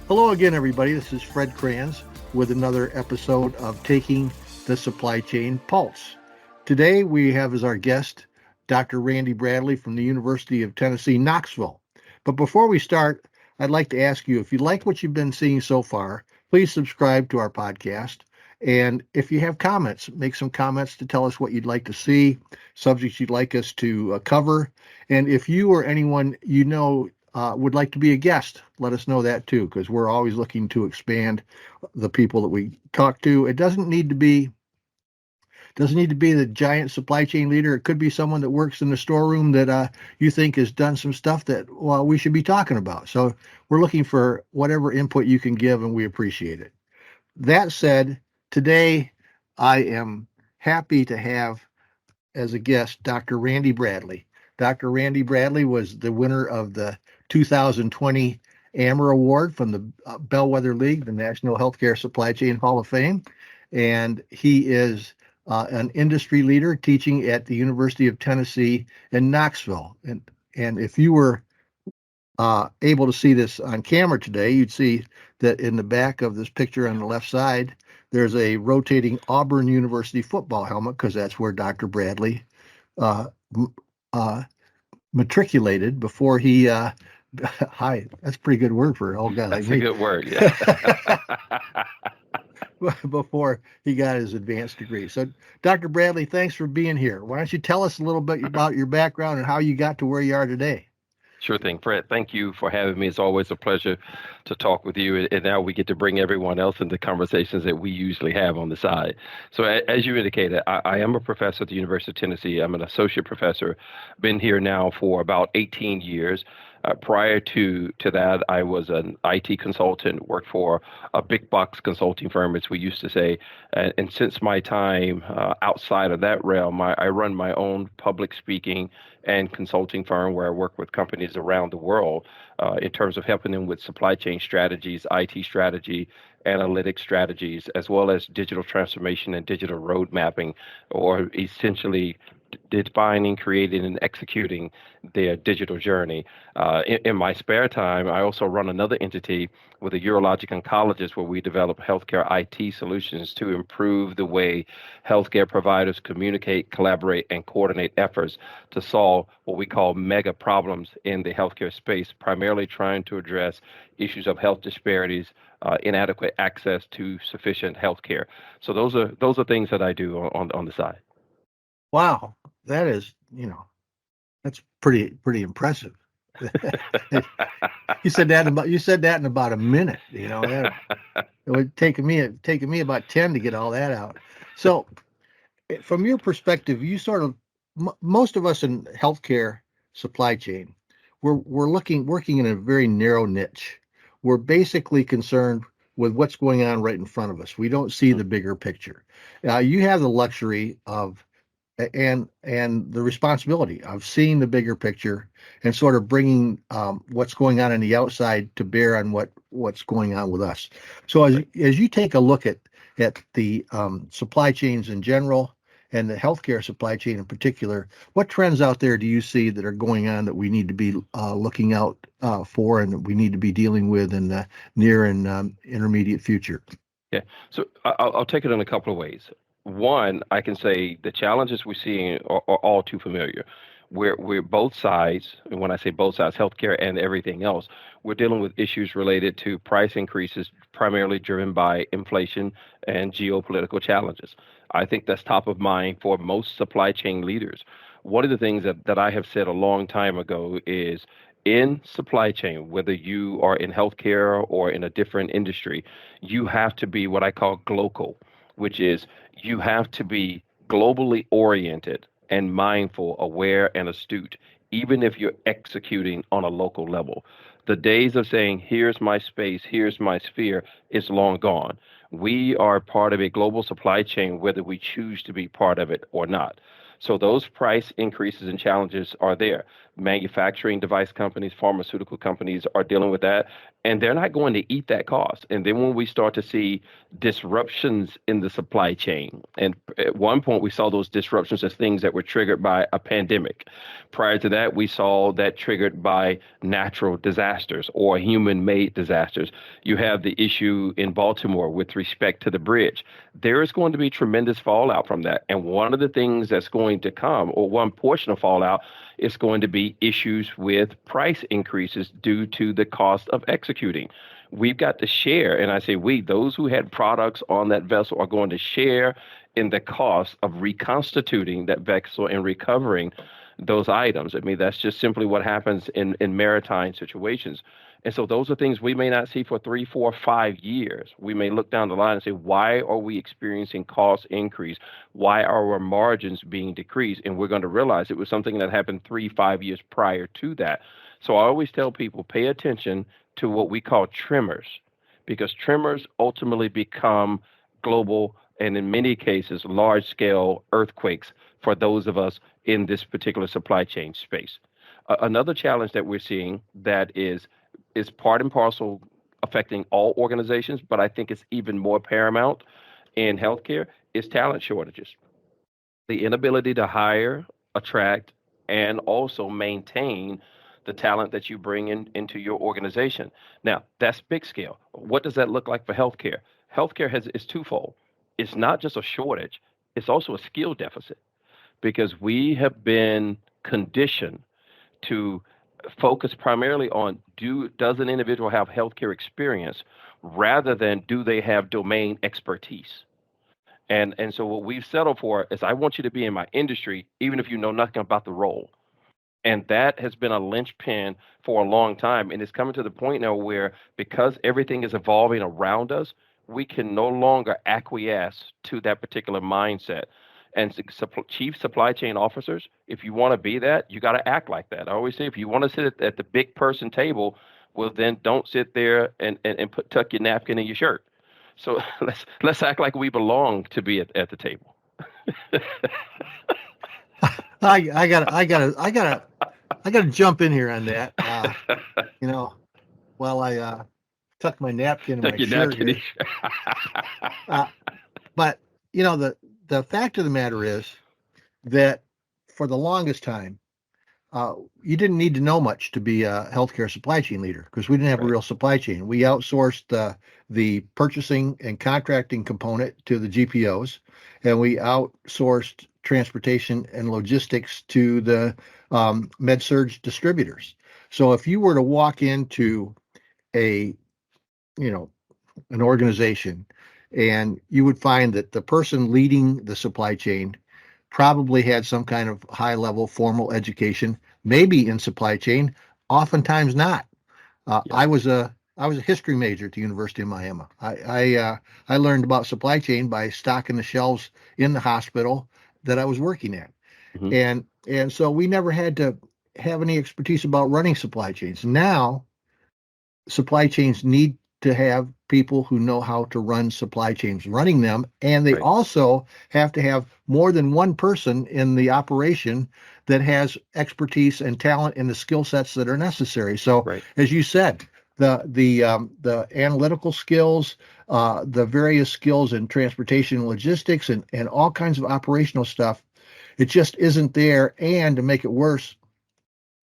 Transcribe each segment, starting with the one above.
Hello again, everybody. This is Fred Kranz with another episode of Taking the Supply Chain Pulse. Today we have as our guest Dr. Randy Bradley from the University of Tennessee, Knoxville. But before we start, I'd like to ask you, if you like what you've been seeing so far, please subscribe to our podcast. And if you have comments, make some comments to tell us what you'd like to see, subjects you'd like us to cover. And if you or anyone you know would like to be a guest, let us know that too, because we're always looking to expand the people that we talk to. It doesn't need to be the giant supply chain leader. It could be someone that works in the storeroom that you think has done some stuff that we should be talking about. So we're looking for whatever input you can give, and we appreciate it. That said, today I am happy to have as a guest Dr. Randy Bradley. Dr. Randy Bradley was the winner of the 2020 AMR Award from the Bellwether League, the National Healthcare Supply Chain Hall of Fame. And he is an industry leader teaching at the University of Tennessee in Knoxville. And if you were able to see this on camera today, you'd see that in the back of this picture on the left side, there's a rotating Auburn University football helmet, because that's where Dr. Bradley uh, uh, matriculated before he hi, that's a pretty good word for an old guy like That's a me. good word, yeah. Before he got his advanced degree. So, Dr. Bradley, thanks for being here. Why don't you tell us a little bit about your background and how you got to where you are today? Sure thing, Fred. Thank you for having me. It's always a pleasure to talk with you. And now we get to bring everyone else into conversations that we usually have on the side. So, as you indicated, I am a professor at the University of Tennessee. I'm an associate professor. Been here now for about 18 years. Prior to that, I was an IT consultant, worked for a big box consulting firm, as we used to say. And since my time outside of that realm, I run my own public speaking and consulting firm where I work with companies around the world in terms of helping them with supply chain strategies, IT strategy, analytic strategies, as well as digital transformation and digital road mapping, or essentially defining, creating, and executing their digital journey. In my spare time, I also run another entity with a urologic oncologist where we develop healthcare IT solutions to improve the way healthcare providers communicate, collaborate, and coordinate efforts to solve what we call mega problems in the healthcare space, primarily trying to address issues of health disparities, inadequate access to sufficient healthcare. So those are things that I do on the side. Wow, that is, that's pretty impressive. You said that in about a minute. It would taken me about 10 to get all that out. So, from your perspective, you sort of most of us in healthcare supply chain, we're working in a very narrow niche. We're basically concerned with what's going on right in front of us. We don't see the bigger picture. You have the luxury of and the responsibility of seeing the bigger picture and sort of bringing what's going on the outside to bear on what's going on with us. So as you take a look at the supply chains in general and the healthcare supply chain in particular, what trends out there do you see that are going on that we need to be looking out for and that we need to be dealing with in the near and intermediate future? Yeah. So I'll take it in a couple of ways. One, I can say the challenges we're seeing are all too familiar. We're both sides, and when I say both sides, healthcare and everything else, we're dealing with issues related to price increases, primarily driven by inflation and geopolitical challenges. I think that's top of mind for most supply chain leaders. One of the things that I have said a long time ago is in supply chain, whether you are in healthcare or in a different industry, you have to be what I call global, which is you have to be globally oriented and mindful, aware, and astute, even if you're executing on a local level. The days of saying, here's my space, here's my sphere, is long gone. We are part of a global supply chain, whether we choose to be part of it or not. So those price increases and challenges are there. Manufacturing device companies, pharmaceutical companies are dealing with that, and they're not going to eat that cost. And then when we start to see disruptions in the supply chain, and at one point we saw those disruptions as things that were triggered by a pandemic. Prior to that, we saw that triggered by natural disasters or human-made disasters. You have the issue in Baltimore with respect to the bridge. There is going to be tremendous fallout from that. And one of the things that's going to come, or one portion of fallout, is going to be issues with price increases due to the cost of executing. We've got to share, and I say we, those who had products on that vessel are going to share in the cost of reconstituting that vessel and recovering those items. I mean, that's just simply what happens in maritime situations. And so those are things we may not see for 3, 4, 5 years. We may look down the line and say, why are we experiencing cost increase? Why are our margins being decreased? And we're going to realize it was something that happened 3, 5 years prior to that. So I always tell people, pay attention to what we call tremors, because tremors ultimately become global and in many cases large scale earthquakes for those of us in this particular supply chain space. Another challenge that we're seeing that is part and parcel affecting all organizations, but I think it's even more paramount in healthcare, is talent shortages. The inability to hire, attract, and also maintain the talent that you bring into your organization. Now, that's big scale. What does that look like for healthcare? Healthcare is twofold. It's not just a shortage, it's also a skill deficit, because we have been conditioned to focus primarily on does an individual have healthcare experience rather than do they have domain expertise. And so what we've settled for is, I want you to be in my industry even if you know nothing about the role. And that has been a linchpin for a long time. And it's coming to the point now where, because everything is evolving around us, we can no longer acquiesce to that particular mindset. And chief supply chain officers, if you want to be that, you got to act like that. I always say, if you want to sit at the big person table, well, then don't sit there and tuck your napkin in your shirt. So let's act like we belong to be at the table. I gotta jump in here on that. While I tuck my napkin in Tuck my your shirt napkin in. here. But the fact of the matter is that for the longest time, you didn't need to know much to be a healthcare supply chain leader, because we didn't have a Right. real supply chain. We outsourced the purchasing and contracting component to the GPOs, and we outsourced transportation and logistics to the med-surg distributors. So if you were to walk into a, you know, an organization, and you would find that the person leading the supply chain probably had some kind of high level formal education, maybe in supply chain, oftentimes not. Yeah. I was a history major at the University of Miami. I learned about supply chain by stocking the shelves in the hospital that I was working at, Hmm. and so we never had to have any expertise about running supply chains. Now supply chains need to have people who know how to run supply chains running them, and they Right. also have to have more than one person in the operation that has expertise and talent and the skill sets that are necessary. So Right. as you said, the analytical skills, the various skills in transportation and logistics, and all kinds of operational stuff, it just isn't there. And to make it worse,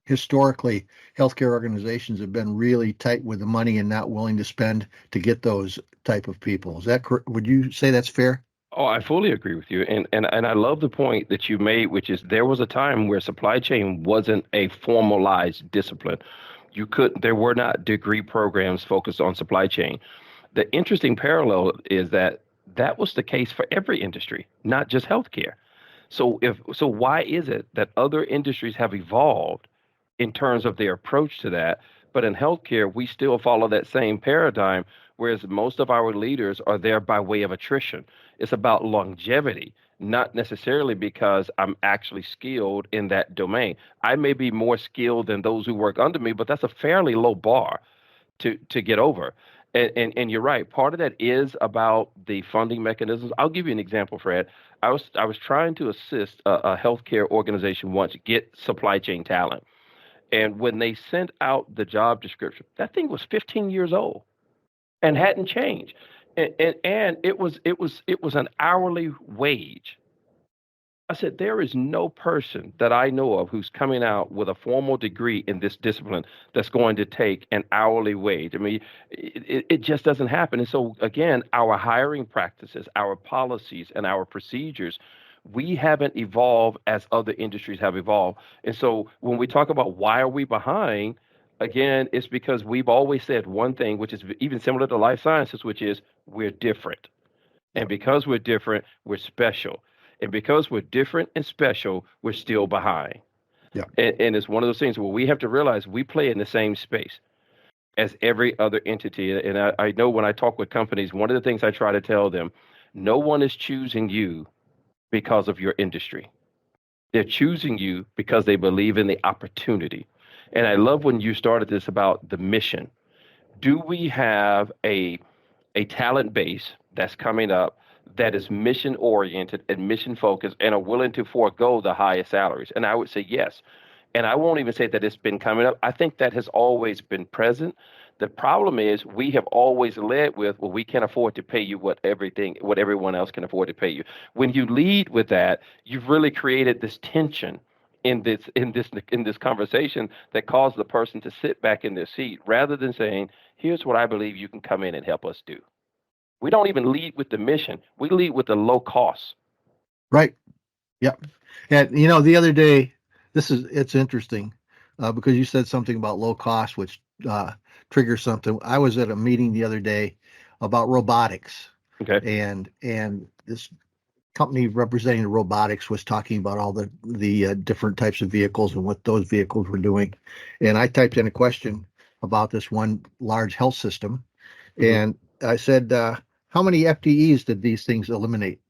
historically, healthcare organizations have been really tight with the money and not willing to spend to get those type of people. Is that correct? Would you say that's fair? Oh, I fully agree with you. And I love the point that you made, which is, there was a time where supply chain wasn't a formalized discipline. There were not degree programs focused on supply chain. The interesting parallel is that that was the case for every industry, not just healthcare. So why is it that other industries have evolved in terms of their approach to that, but in healthcare we still follow that same paradigm, whereas most of our leaders are there by way of attrition? It's about longevity, not necessarily because I'm actually skilled in that domain. I may be more skilled than those who work under me, but that's a fairly low bar to get over. And you're right. Part of that is about the funding mechanisms. I'll give you an example, Fred. I was trying to assist a healthcare organization once get supply chain talent, and when they sent out the job description, that thing was 15 years old and hadn't changed, and it was an hourly wage. I said, there is no person that I know of who's coming out with a formal degree in this discipline that's going to take an hourly wage. I mean, it just doesn't happen. And so, again, our hiring practices, our policies, and our procedures, we haven't evolved as other industries have evolved. And so, when we talk about why are we behind, again, it's because we've always said one thing, which is even similar to life sciences, which is we're different. And Yep. because we're different, we're special. And because we're different and special, we're still behind. Yep. And it's one of those things where we have to realize we play in the same space as every other entity. And I know when I talk with companies, one of the things I try to tell them, no one is choosing you because of your industry. They're choosing you because they believe in the opportunity. And I love when you started this about the mission. Do we have a talent base that's coming up that is mission oriented and mission focused and are willing to forego the highest salaries? And I would say yes. And I won't even say that it's been coming up. I think that has always been present. The problem is we have always led with, well, we can't afford to pay you what everyone else can afford to pay you. When you lead with that, you've really created this tension in this conversation that caused the person to sit back in their seat rather than saying, here's what I believe you can come in and help us do. We don't even lead with the mission. We lead with the low cost. Right. Yep. And the other day, it's interesting because you said something about low cost, which triggers something. I was at a meeting the other day about robotics, Okay. and this company representing the robotics was talking about all the different types of vehicles and what those vehicles were doing. And I typed in a question about this one large health system, Hmm. and I said, "How many FTEs did these things eliminate?"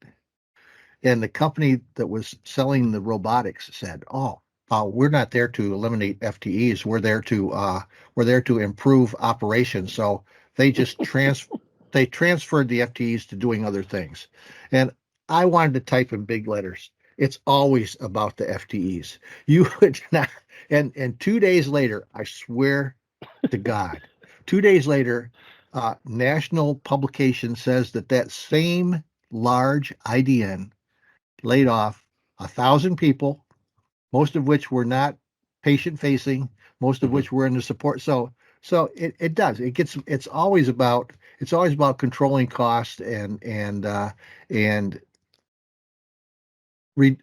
And the company that was selling the robotics said, "Oh, we're not there to eliminate FTEs. We're there to improve operations." So they just they transferred the FTEs to doing other things. And I wanted to type in big letters. It's always about the FTEs. You would not. And 2 days later, I swear to God, 2 days later, national publication says that same large IDN laid off 1,000 people, most of which were not patient facing, most of Hmm. which were in the support. So it does. It's always about controlling cost and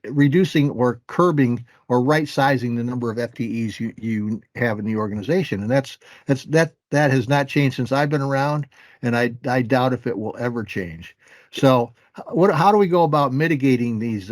reducing or curbing or right sizing the number of FTEs you have in the organization, and that has not changed since I've been around, and I doubt if it will ever change. So, how do we go about mitigating these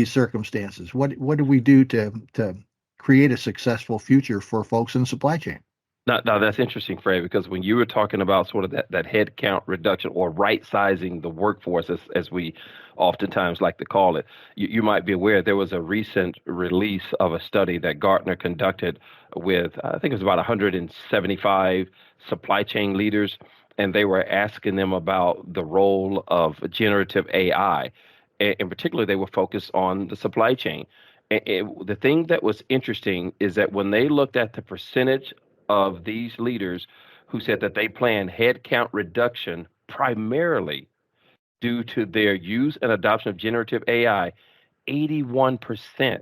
circumstances? What do we do to create a successful future for folks in supply chain? Now that's interesting, Fred, because when you were talking about sort of that head count reduction or right sizing the workforce, as we oftentimes like to call it, you might be aware there was a recent release of a study that Gartner conducted with, I think it was about 175 supply chain leaders, and they were asking them about the role of generative AI. In particular, they were focused on the supply chain. The thing that was interesting is that when they looked at the percentage of these leaders who said that they plan headcount reduction primarily due to their use and adoption of generative AI, 81%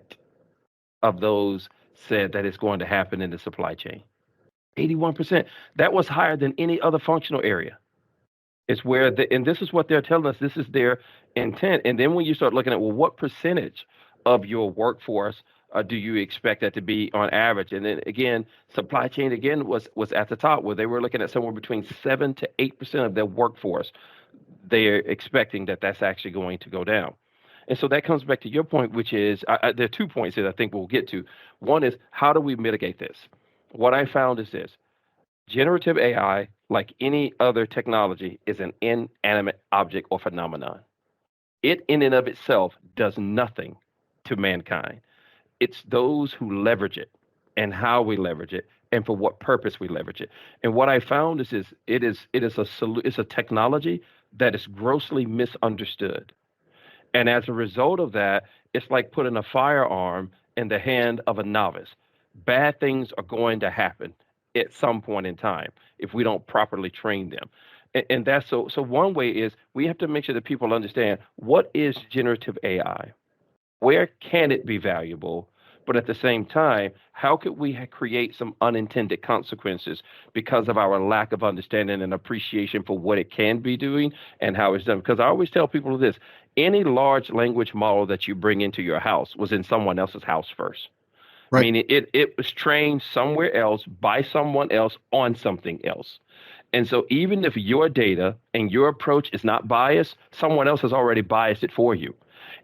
of those said that it's going to happen in the supply chain. 81%. That was higher than any other functional area. It's where and this is what they're telling us, this is their intent. And then when you start looking at, well, what percentage of your workforce do you expect that to be on average? And then again, supply chain again was at the top where they were looking at somewhere between 7 to 8% of their workforce. They're expecting that that's actually going to go down. And so that comes back to your point, which is there are 2 points that I think we'll get to. One is, how do we mitigate this? What I found is this: generative AI, like any other technology, is an inanimate object or phenomenon. It, in and of itself, does nothing to mankind. It's those who leverage it. and how we leverage it and for what purpose we leverage it. And what I found is it's a technology that is grossly misunderstood. And as a result of that, it's like putting a firearm in the hand of a novice. Bad things are going to happen at some point in time if we don't properly train them. And that's so one way is we have to make sure that people understand what is generative AI, where can it be valuable, but at the same time, how could we create some unintended consequences because of our lack of understanding and appreciation for what it can be doing and how it's done? Because I always tell people this: any large language model that you bring into your house was in someone else's house first, Right. meaning it was trained somewhere else by someone else on something else. And so even if your data and your approach is not biased, someone else has already biased it for you.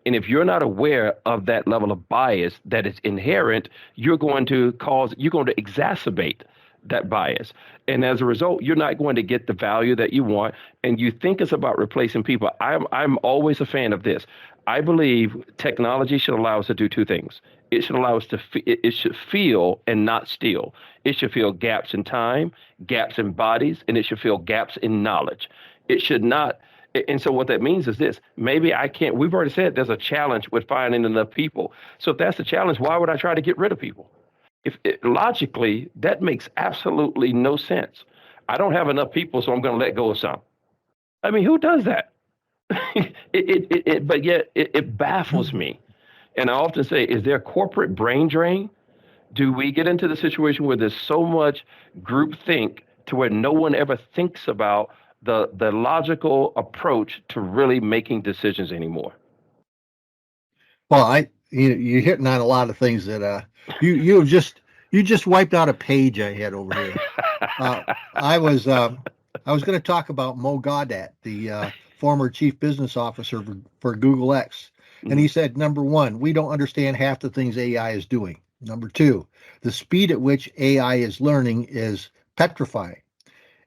And if you're not aware of that level of bias that is inherent, you're going to exacerbate that bias. And as a result, you're not going to get the value that you want. And you think it's about replacing people. I'm always a fan of this. I believe technology should allow us to do two things. It should allow us to it should feel and not steal. It should fill gaps in time, gaps in bodies, and it should fill gaps in knowledge. It should not. And so what that means is this: maybe I can't. We've already said there's a challenge with finding enough people. So if that's the challenge, why would I try to get rid of people? Logically, that makes absolutely no sense. I don't have enough people, so I'm going to let go of some. I mean, who does that? But yet it baffles me. And I often say, is there corporate brain drain? Do we get into the situation where there's so much group think to where no one ever thinks about the logical approach to really making decisions anymore? Well, you're hitting on a lot of things that you just wiped out a page I had over here. Uh, I was I was going to talk about Mo Gaudat, the former chief business officer for Google X, and Hmm. he said, number one, we don't understand half the things AI is doing. Number two, the speed at which AI is learning is petrifying.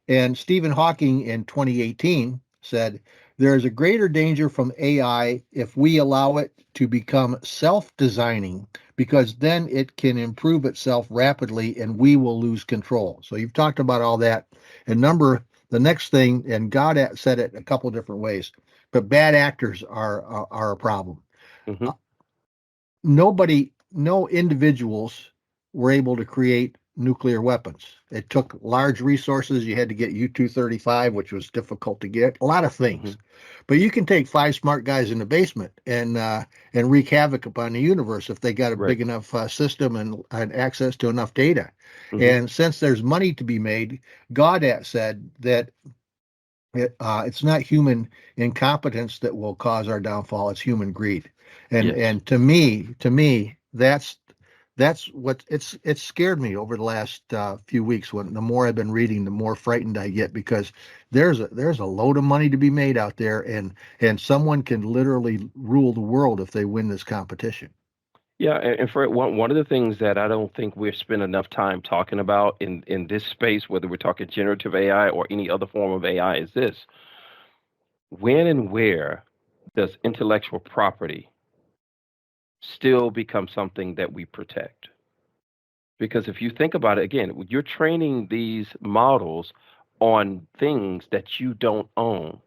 And Stephen Hawking in 2018 said, there is a greater danger from AI if we allow it to become self designing, because then it can improve itself rapidly and we will lose control. So you've talked about all that. And the next thing, and God said it a couple different ways, but bad actors are a problem. Hmm. Uh, no individuals were able to create nuclear weapons. It took large resources. You had to get U-235, which was difficult to get. A lot of Hmm. things, but you can take five smart guys in the basement and wreak havoc upon the universe if they got a Right. big enough system and access to enough data. Hmm. And since there's money to be made, Gaudat said that it's not human incompetence that will cause our downfall. It's human greed. And Yes. and to me, that's what it's scared me over the last few weeks. When the more I've been reading, the more frightened I get, because there's a load of money to be made out there, and someone can literally rule the world if they win this competition. Yeah, and for one of the things that I don't think we've spent enough time talking about in this space, whether we're talking generative AI or any other form of AI, is this: when and where does intellectual property still become something that we protect? Because if you think about it again, you're training these models on things that you don't own.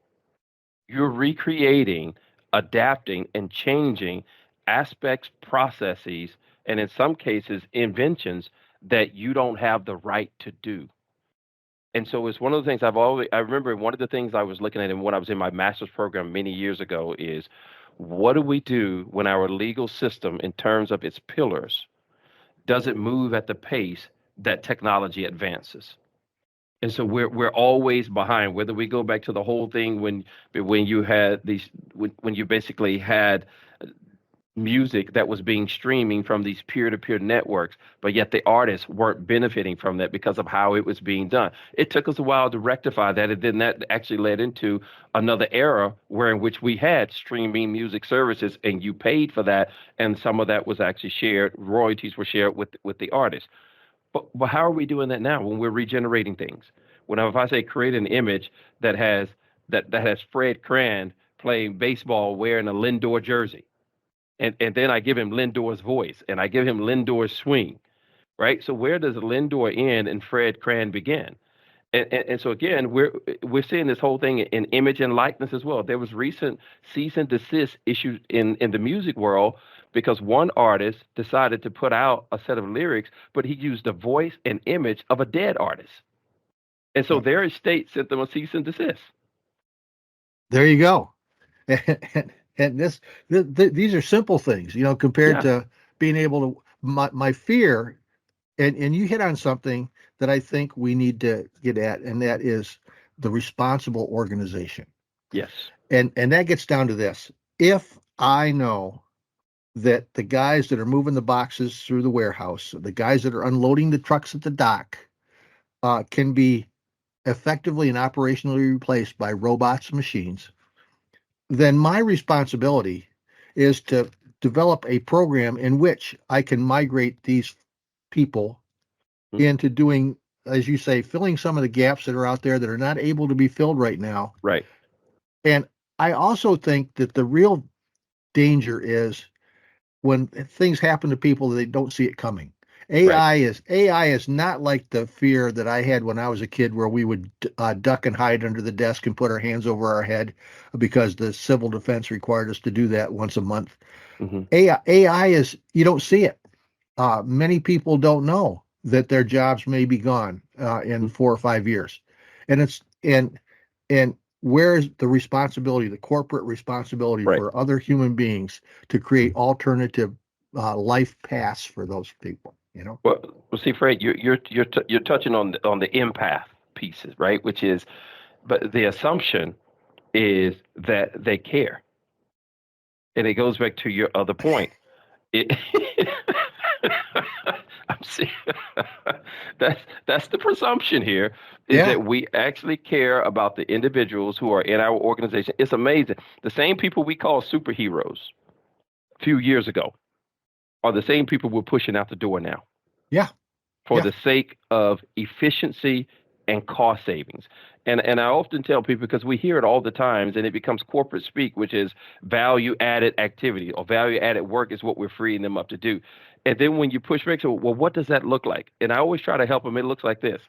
You're recreating, adapting, and changing aspects, processes, and in some cases, inventions that you don't have the right to do. And so it's one of the things I remember one of the things I was looking at and when I was in my master's program many years ago is what do we do when our legal system, in terms of its pillars, doesn't move at the pace that technology advances? And so we're always behind. Whether we go back to the whole thing when you had these when you basically had music that was being streaming from these peer-to-peer networks, but yet the artists weren't benefiting from that because of how it was being done. It took us a while to rectify that, and then that actually led into another era where in which we had streaming music services, and you paid for that, and some of that was actually shared. Royalties were shared with the artist. But how are we doing that now when we're regenerating things? When if I say create an image that has that has Fred Cran playing baseball wearing a Lindor jersey, and then I give him Lindor's voice and I give him Lindor's swing, right? So where does Lindor end and Fred Cran begin? And so again, we're seeing this whole thing in image and likeness as well. There was recent cease and desist issued in the music world because one artist decided to put out a set of lyrics, but he used the voice and image of a dead artist, and so Yep. their estate sent them a cease and desist. There you go. And these are simple things, compared Yeah. to being able to. My fear, and you hit on something that I think we need to get at, and that is the responsible organization. Yes. And that gets down to this: if I know that the guys that are moving the boxes through the warehouse, the guys that are unloading the trucks at the dock, can be effectively and operationally replaced by robots and machines, then my responsibility is to develop a program in which I can migrate these people Mhm. into doing, as you say, filling some of the gaps that are out there that are not able to be filled right now. Right. And I also think that the real danger is when things happen to people that they don't see it coming. Right. AI is not like the fear that I had when I was a kid, where we would duck and hide under the desk and put our hands over our head because the civil defense required us to do that once a month. Hmm. AI is, you don't see it. Many people don't know that their jobs may be gone in 4 or 5 years, and and where's the responsibility, the corporate responsibility Right. for other human beings to create alternative life paths for those people? Well, see, Fred, you're touching on the empath pieces, right? Which is, but the assumption is that they care, and it goes back to your other point. It, I'm see, that's the presumption here, is Yeah, that we actually care about the individuals who are in our organization. It's amazing. The same people we call superheroes a few years ago are the same people we're pushing out the door now yeah, for yeah. the sake of efficiency and cost savings. And I often tell people, because we hear it all the times and it becomes corporate speak, which is value added activity or value added work is what we're freeing them up to do. And then when you push back, so well, what does that look like? And I always try to help them. It looks like this: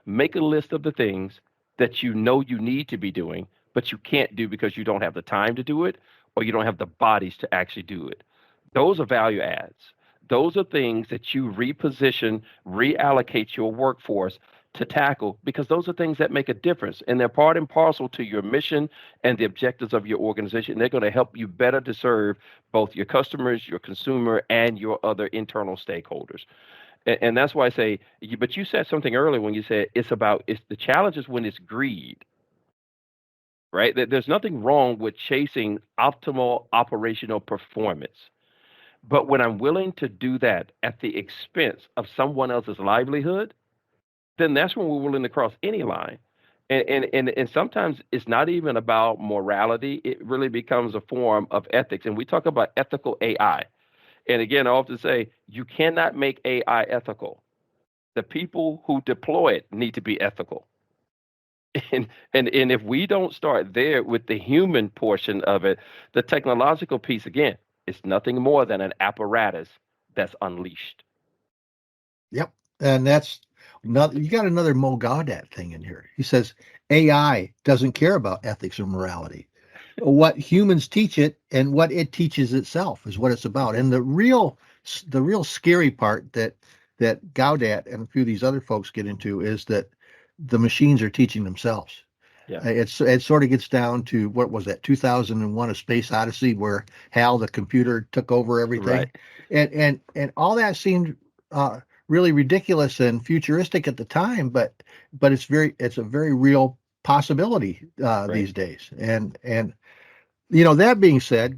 make a list of the things that you know you need to be doing, but you can't do because you don't have the time to do it or you don't have the bodies to actually do it. Those are value adds. Those are things that you reposition, reallocate your workforce to tackle, because those are things that make a difference and they're part and parcel to your mission and the objectives of your organization. They're going to help you better to serve both your customers, your consumer, and your other internal stakeholders. And that's why I say, but you said something earlier when you said it's the challenge is when it's greed, right? There's nothing wrong with chasing optimal operational performance. But when I'm willing to do that at the expense of someone else's livelihood, then that's when we're willing to cross any line. And sometimes it's not even about morality. It really becomes a form of ethics. And we talk about ethical AI. And again, I often say you cannot make AI ethical. The people who deploy it need to be ethical. And if we don't start there with the human portion of it, the technological piece, again, is nothing more than an apparatus that's unleashed. Yep. And that's not, you got another Mo Gaudat thing in here. He says AI doesn't care about ethics or morality. What humans teach it and what it teaches itself is what it's about. And the real scary part that Gaudat and a few of these other folks get into is that the machines are teaching themselves. Yeah. It sort of gets down to, what was that, 2001: A Space Odyssey, where Hal the computer took over Right. everything, and all that seemed really ridiculous and futuristic at the time, but it's a very real possibility Right. these days. And that being said,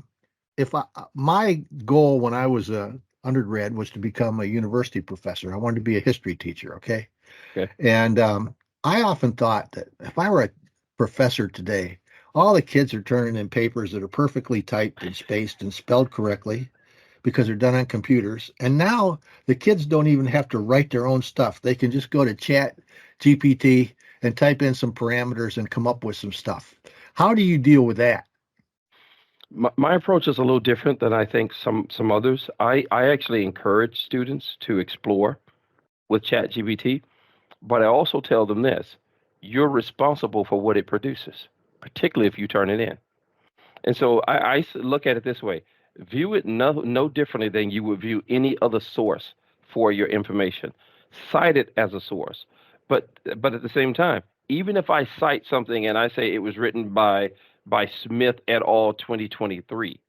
if my goal when I was a undergrad was to become a university professor. I wanted to be a history teacher. Okay. Okay. And I often thought that if I were a professor today, all the kids are turning in papers that are perfectly typed and spaced and spelled correctly because they're done on computers. And now the kids don't even have to write their own stuff. They can just go to Chat GPT and type in some parameters and come up with some stuff. How do you deal with that? My approach is a little different than I think some others. I actually encourage students to explore. with ChatGPT, but I also tell them this: you're responsible for what it produces, particularly if you turn it in. And so look at it this way: view it no differently than you would view any other source for your information. Cite it as a source, but at the same time, even if I cite something and I say it was written by Smith et al. 2023,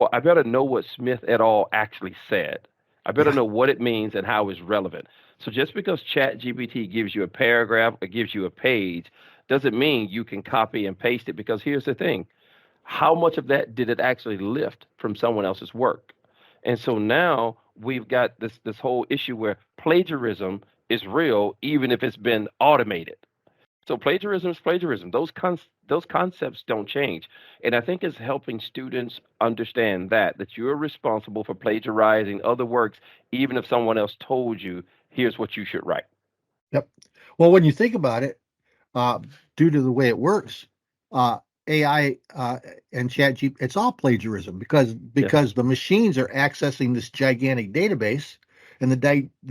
well, I better know what Smith et al. Actually said. I better Yeah. know what it means and how it's relevant. So just because ChatGPT gives you a paragraph or gives you a page doesn't mean you can copy and paste it, because here's the thing: how much of that did it actually lift from someone else's work? And so now we've got this whole issue where plagiarism is real, even if it's been automated. So plagiarism is plagiarism. Those concepts don't change, and I think it's helping students understand that you're responsible for plagiarizing other works, even if someone else told you, here's what you should write. Yep. Well, when you think about it, uh, due to the way it works, uh, AI and ChatGPT, it's all plagiarism Yes, because the machines are accessing this gigantic database, and the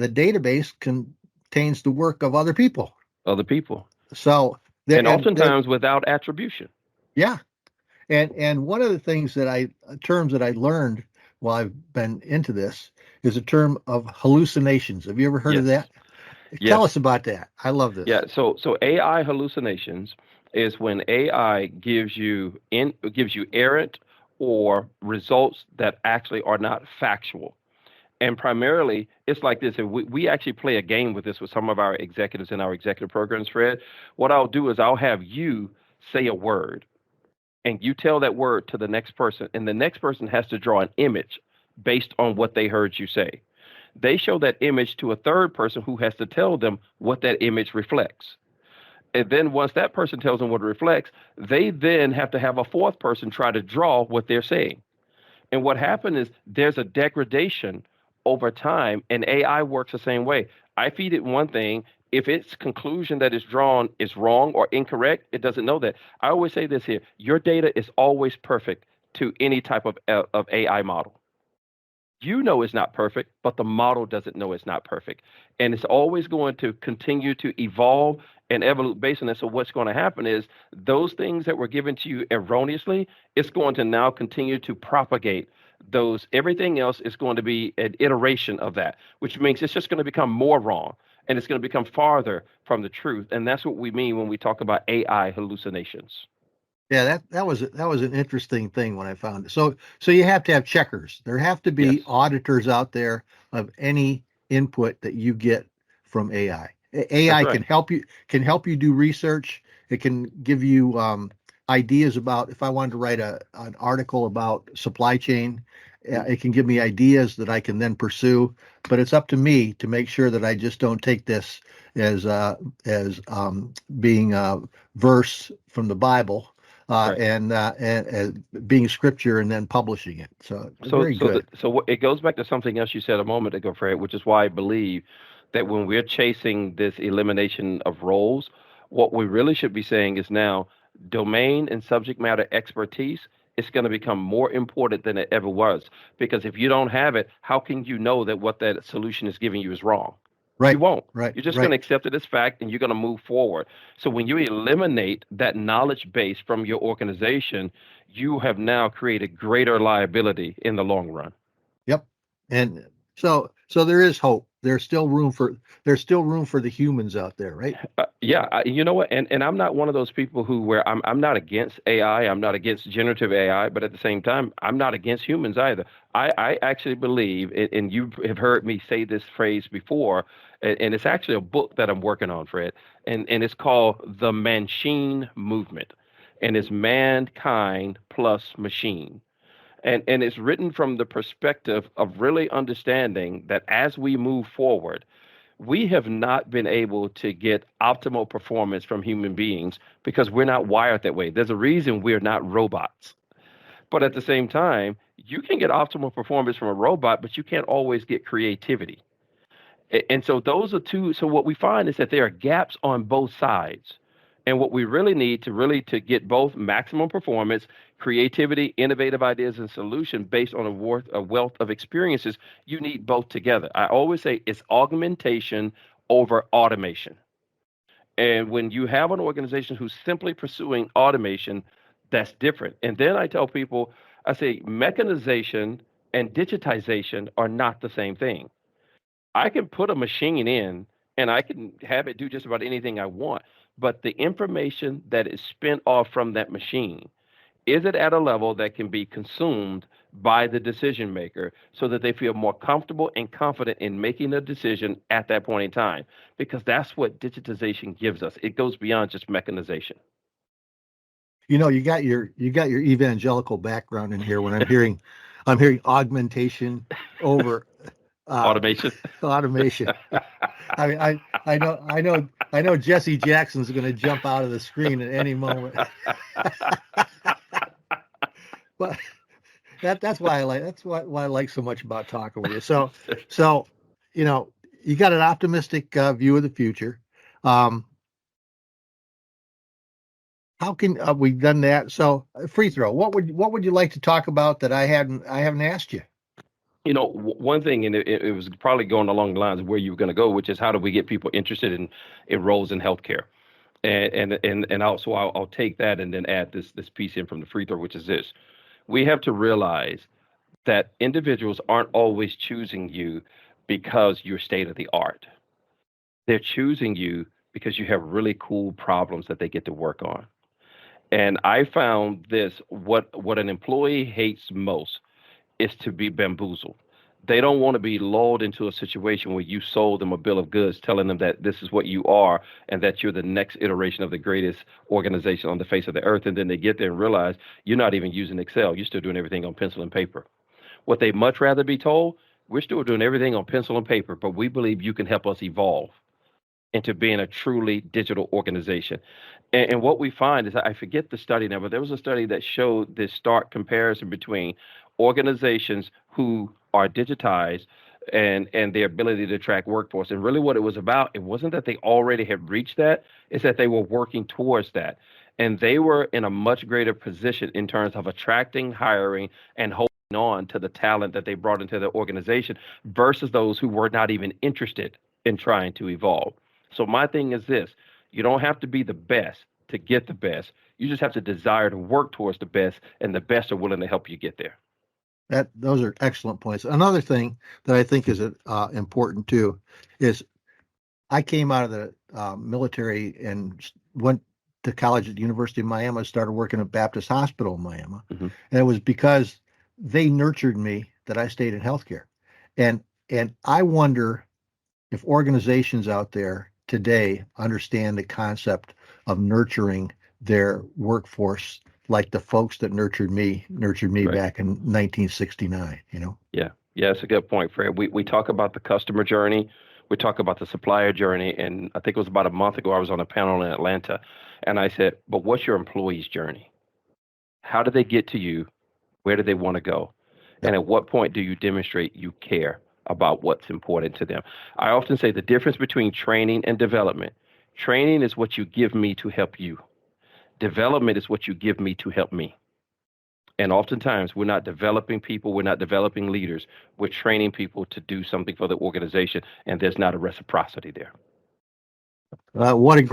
database contains the work of other people. other people, So and there, oftentimes without attribution. yeah, and one of the things that I terms that I learned while I've been into this is a term of hallucinations. Have you ever heard of Yes, that? Tell yes. us about that. I love Yeah, this. so AI hallucinations is when AI gives you errant or results that actually are not factual. And primarily, it's like this. And we actually play a game with this with some of our executives in our executive programs, Fred. What I'll do is I'll have you say a word, and you tell that word to the next person, and the next person has to draw an image based on what they heard you say. They show that image to a third person who has to tell them what that image reflects. And then once that person tells them what it reflects, they then have to have a fourth person try to draw what they're saying. And what happened is there's a degradation over time, and AI works the same way. I feed it one thing. If its conclusion that is drawn is wrong or incorrect, it doesn't know that. I always say this here: your data is always perfect to any type of AI model. You know it's not perfect, but the model doesn't know it's not perfect. And it's always going to continue to evolve and evolve based on that. So what's going to happen is those things that were given to you erroneously, it's going to now continue to propagate those. Everything else is going to be an iteration of that, which means it's just going to become more wrong, and it's going to become farther from the truth. And that's what we mean when we talk about AI hallucinations. Yeah, that was an interesting thing when I found it. So you have to have checkers. There have to Yes, be auditors out there of any input that you get from AI. that's AI right. can help you do research. It can give you ideas about if I wanted to write an article about supply chain. It can give me ideas that I can then pursue. But it's up to me to make sure that I just don't take this as being a verse from the Bible Right. and being scripture and then publishing it. So very good. It goes back to something else you said a moment ago, Fred, which is why I believe that when we're chasing this elimination of roles, what we really should be saying is now domain and subject matter expertise is going to become more important than it ever was. Because if you don't have it, how can you know that what that solution is giving you is wrong? You Right, won't. right, You're just going right. to accept it as fact, and you're going to move forward. So when you eliminate that knowledge base from your organization, you have now created greater liability in the long run. Yep. And so there is hope. There's still room for the humans out there, right? Yeah, you know what? And I'm not one of those people who where I'm not against AI. I'm not against generative AI, but at the same time, I'm not against humans either. I actually believe, and you have heard me say this phrase before, and it's actually a book that I'm working on, Fred, and it's called The Machine Movement, and it's mankind plus machine. And it's written from the perspective of really understanding that as we move forward, we have not been able to get optimal performance from human beings because we're not wired that way. There's a reason we're not robots. But at the same time, you can get optimal performance from a robot, but you can't always get creativity. And so those are two. So what we find is that there are gaps on both sides. And what we really need to get both maximum performance, creativity, innovative ideas, and solution based on a wealth of experiences, you need both together. I always say it's augmentation over automation. And when you have an organization who's simply pursuing automation, that's different. And then I tell people, I say mechanization and digitization are not the same thing. I can put a machine in and I can have it do just about anything I want. But the information that is spent off from that machine, is it at a level that can be consumed by the decision maker so that they feel more comfortable and confident in making a decision at that point in time? Because that's what digitization gives us. It goes beyond just mechanization. You got your evangelical background in here when I'm hearing augmentation over Automation. automation. I mean, I know Jesse Jackson's going to jump out of the screen at any moment. But that's why I like so much about talking with you. So you got an optimistic view of the future. Um, how can we've done that? So free throw. What would you like to talk about that I haven't asked you? One thing, and it was probably going along the lines of where you were going to go, which is how do we get people interested in roles in healthcare? And also I'll take that and then add this piece in from the free throw, which is this: we have to realize that individuals aren't always choosing you because you're state of the art. They're choosing you because you have really cool problems that they get to work on. And I found this: what an employee hates most is to be bamboozled. They don't want to be lulled into a situation where you sold them a bill of goods telling them that this is what you are and that you're the next iteration of the greatest organization on the face of the earth. And then they get there and realize you're not even using Excel. You're still doing everything on pencil and paper. What they much rather be told, we're still doing everything on pencil and paper, but we believe you can help us evolve into being a truly digital organization. And what we find is, I forget the study now, but there was a study that showed this stark comparison between organizations who are digitized and their ability to track workforce. And really what it was about, it wasn't that they already had reached that, it's that they were working towards that. And they were in a much greater position in terms of attracting, hiring, and holding on to the talent that they brought into the organization versus those who were not even interested in trying to evolve. So my thing is this: you don't have to be the best to get the best. You just have to desire to work towards the best, and the best are willing to help you get there. Those are excellent points. Another thing that I think is important too is I came out of the military and went to college at the University of Miami. Started working at Baptist Hospital in Miami, Hmm. and it was because they nurtured me that I stayed in healthcare. And I wonder if organizations out there today understand the concept of nurturing their workforce like the folks that nurtured me Right. back in 1969. Yeah. Yeah, it's a good point, Fred. We talk about the customer journey. We talk about the supplier journey. And I think it was about a month ago, I was on a panel in Atlanta, and I said, but what's your employee's journey? How do they get to you? Where do they want to go? Yep. And at what point do you demonstrate you care about what's important to them? I often say the difference between training and development: training is what you give me to help you, development is what you give me to help me. And oftentimes, we're not developing people, we're not developing leaders, we're training people to do something for the organization, and there's not a reciprocity there. What a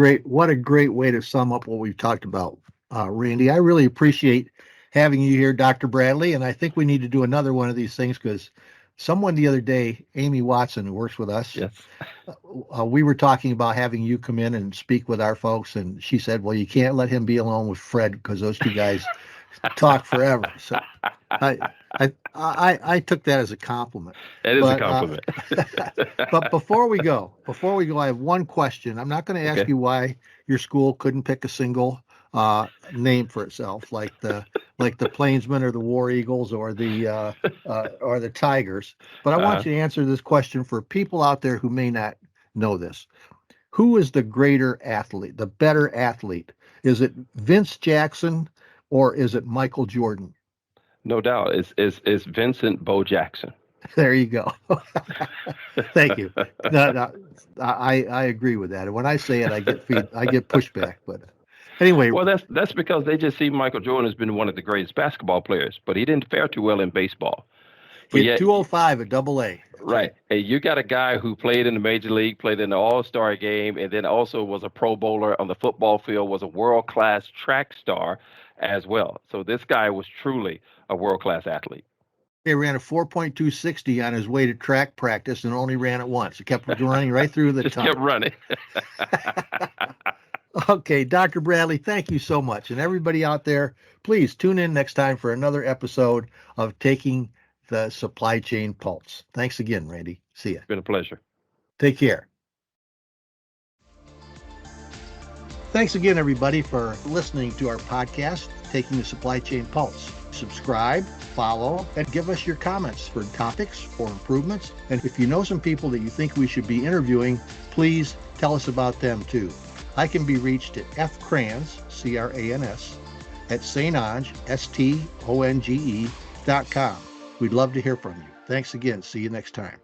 great way to sum up what we've talked about, Randy. I really appreciate having you here, Dr. Bradley, and I think we need to do another one of these things because someone the other day, Amy Watson, who works with us, Yes. we were talking about having you come in and speak with our folks, and she said, "Well, you can't let him be alone with Fred because those two guys talk forever." So I took that as a compliment. That is a But compliment. but before we go, I have one question. I'm not going to ask Okay. you why your school couldn't pick a single name for itself, like the Plainsmen or the War Eagles or the Tigers. But I want Uh, you to answer this question for people out there who may not know this. Who is the greater athlete, the better athlete? Is it Vince Jackson or is it Michael Jordan? no doubt. It's Vincent Bo Jackson. There you go. Thank you. No, no, I agree with that. And when I say it, I get pushback. But Anyway, Well, that's because they just see Michael Jordan has been one of the greatest basketball players, but he didn't fare too well in baseball. But hit yet, 205 at Double A. That's right, and you got a guy who played in the major league, played in the All-Star game, and then also was a Pro Bowler on the football field, was a world-class track star as well. So this guy was truly a world-class athlete. He ran a 4.260 on his way to track practice and only ran it once. It kept running right through the Just tunnel. kept running. Okay, Dr. Bradley, thank you so much. And everybody out there, please tune in next time for another episode of Taking the Supply Chain Pulse. Thanks again, Randy. See ya. It's been a pleasure. Take care. Thanks again, everybody, for listening to our podcast, Taking the Supply Chain Pulse. Subscribe, follow, and give us your comments for topics or improvements. And if you know some people that you think we should be interviewing, please tell us about them too. I can be reached at fcrans, C-R-A-N-S, at stonge, S-T-O-N-G-E.com. We'd love to hear from you. Thanks again. See you next time.